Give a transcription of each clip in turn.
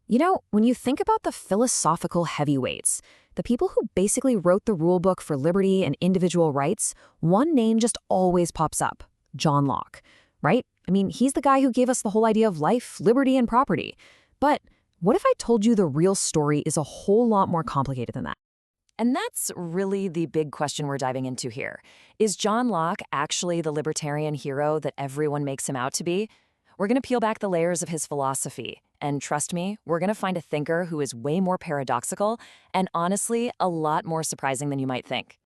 When you think about the philosophical heavyweights, the people who basically wrote the rulebook for liberty and individual rights, one name just always pops up: John Locke, right? I mean, he's the guy who gave us the whole idea of life, liberty, and property. But what if I told you the real story is a whole lot more complicated than that? And that's really the big question we're diving into here. Is John Locke actually the libertarian hero that everyone makes him out to be? We're going to peel back the layers of his philosophy. And trust me, we're going to find a thinker who is way more paradoxical and honestly a lot more surprising than you might think.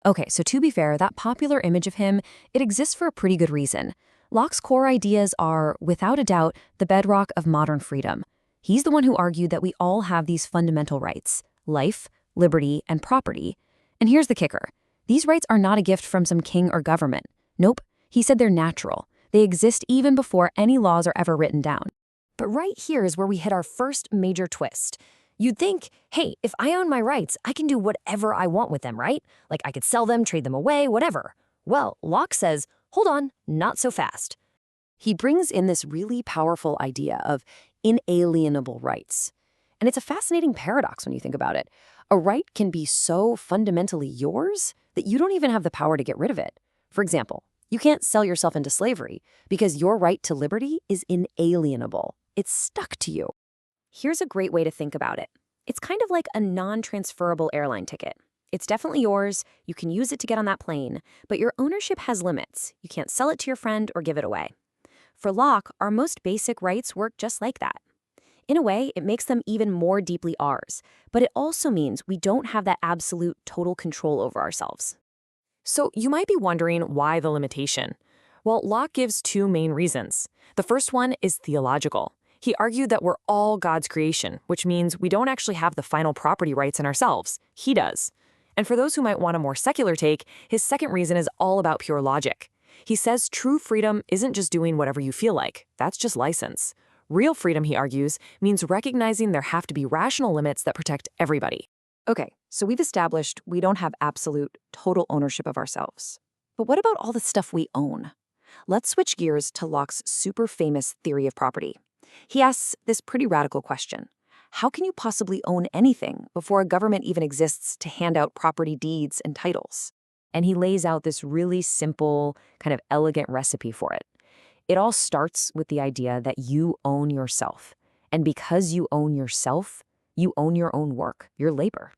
Okay, so to be fair, that popular image of him, it exists for a pretty good reason. Locke's core ideas are, without a doubt, the bedrock of modern freedom. He's the one who argued that we all have these fundamental rights: life, liberty, and property. And here's the kicker. These rights are not a gift from some king or government. Nope, he said they're natural. They exist even before any laws are ever written down. But right here is where we hit our first major twist. You'd think, hey, if I own my rights, I can do whatever I want with them, right? Like I could sell them, trade them away, whatever. Well, Locke says, hold on, not so fast. He brings in this really powerful idea of inalienable rights. And it's a fascinating paradox when you think about it. A right can be so fundamentally yours that you don't even have the power to get rid of it. For example, you can't sell yourself into slavery because your right to liberty is inalienable. It's stuck to you. Here's a great way to think about it. It's kind of like a non-transferable airline ticket. It's definitely yours, you can use it to get on that plane, but your ownership has limits. You can't sell it to your friend or give it away. For Locke, our most basic rights work just like that. In a way, it makes them even more deeply ours, but it also means we don't have that absolute total control over ourselves. So you might be wondering, why the limitation? Well, Locke gives two main reasons. The first one is theological. He argued that we're all God's creation, which means we don't actually have the final property rights in ourselves. He does. And for those who might want a more secular take, his second reason is all about pure logic. He says true freedom isn't just doing whatever you feel like. That's just license. Real freedom, he argues, means recognizing there have to be rational limits that protect everybody. Okay, so we've established we don't have absolute, total ownership of ourselves. But what about all the stuff we own? Let's switch gears to Locke's super famous theory of property. He asks this pretty radical question. How can you possibly own anything before a government even exists to hand out property deeds and titles? And he lays out this really simple, kind of elegant recipe for it. It all starts with the idea that you own yourself. And because you own yourself, you own your own work, your labor.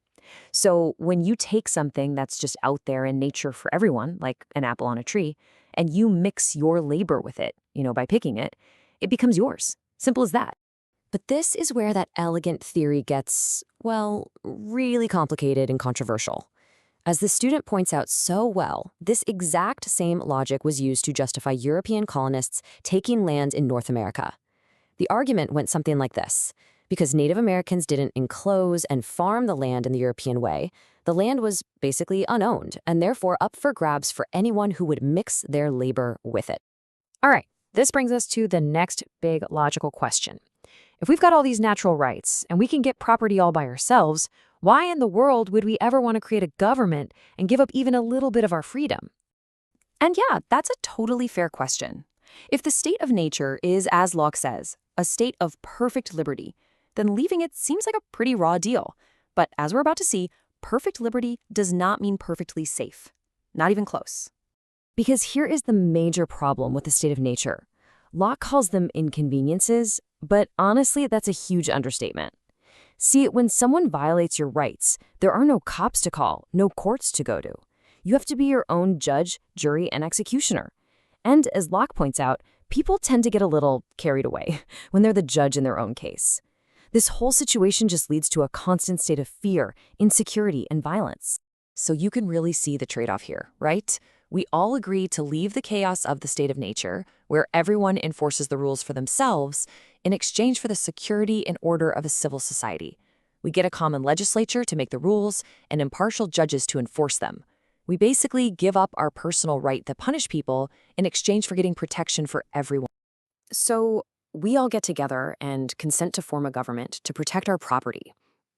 So when you take something that's just out there in nature for everyone, like an apple on a tree, and you mix your labor with it, by picking it, it becomes yours. Simple as that. But this is where that elegant theory gets, well, really complicated and controversial. As the student points out so well, this exact same logic was used to justify European colonists taking land in North America. The argument went something like this. Because Native Americans didn't enclose and farm the land in the European way, the land was basically unowned and therefore up for grabs for anyone who would mix their labor with it. All right, this brings us to the next big logical question. If we've got all these natural rights and we can get property all by ourselves, why in the world would we ever want to create a government and give up even a little bit of our freedom? And yeah, that's a totally fair question. If the state of nature is, as Locke says, a state of perfect liberty, then leaving it seems like a pretty raw deal. But as we're about to see, perfect liberty does not mean perfectly safe. Not even close. Because here is the major problem with the state of nature. Locke calls them inconveniences, but honestly, that's a huge understatement. See, when someone violates your rights, there are no cops to call, no courts to go to. You have to be your own judge, jury, and executioner. And as Locke points out, people tend to get a little carried away when they're the judge in their own case. This whole situation just leads to a constant state of fear, insecurity, and violence. So you can really see the trade-off here, right? We all agree to leave the chaos of the state of nature, where everyone enforces the rules for themselves, in exchange for the security and order of a civil society. We get a common legislature to make the rules and impartial judges to enforce them. We basically give up our personal right to punish people in exchange for getting protection for everyone. So we all get together and consent to form a government to protect our property.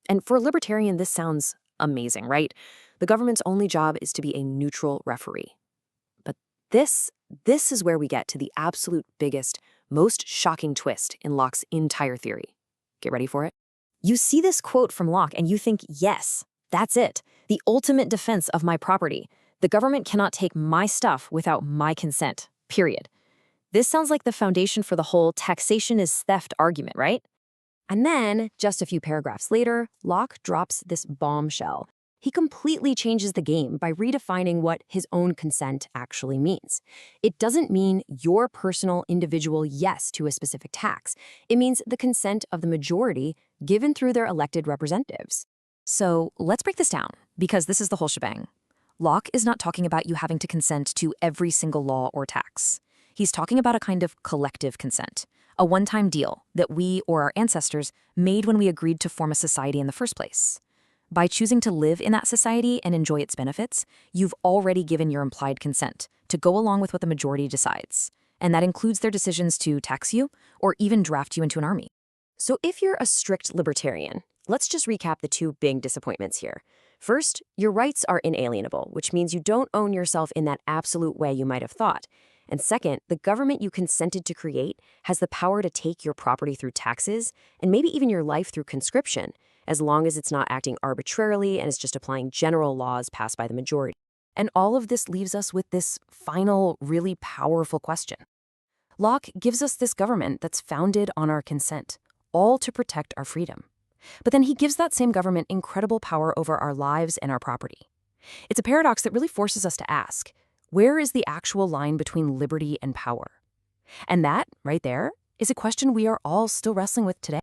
And for a libertarian, this sounds amazing, right? The government's only job is to be a neutral referee. But this is where we get to the absolute biggest, most shocking twist in Locke's entire theory. Get ready for it. You see this quote from Locke and you think, yes, that's it. The ultimate defense of my property. The government cannot take my stuff without my consent, period. This sounds like the foundation for the whole taxation is theft argument, right? And then, just a few paragraphs later, Locke drops this bombshell. He completely changes the game by redefining what his own consent actually means. It doesn't mean your personal individual yes to a specific tax. It means the consent of the majority given through their elected representatives. So let's break this down, because this is the whole shebang. Locke is not talking about you having to consent to every single law or tax. He's talking about a kind of collective consent, a one-time deal that we or our ancestors made when we agreed to form a society in the first place. By choosing to live in that society and enjoy its benefits, you've already given your implied consent to go along with what the majority decides. And that includes their decisions to tax you or even draft you into an army. So if you're a strict libertarian, let's just recap the two big disappointments here. First, your rights are inalienable, which means you don't own yourself in that absolute way you might have thought. And second, the government you consented to create has the power to take your property through taxes and maybe even your life through conscription, as long as it's not acting arbitrarily and is just applying general laws passed by the majority. And all of this leaves us with this final, really powerful question. Locke gives us this government that's founded on our consent, all to protect our freedom. But then he gives that same government incredible power over our lives and our property. It's a paradox that really forces us to ask, where is the actual line between liberty and power? And that, right there, is a question we are all still wrestling with today.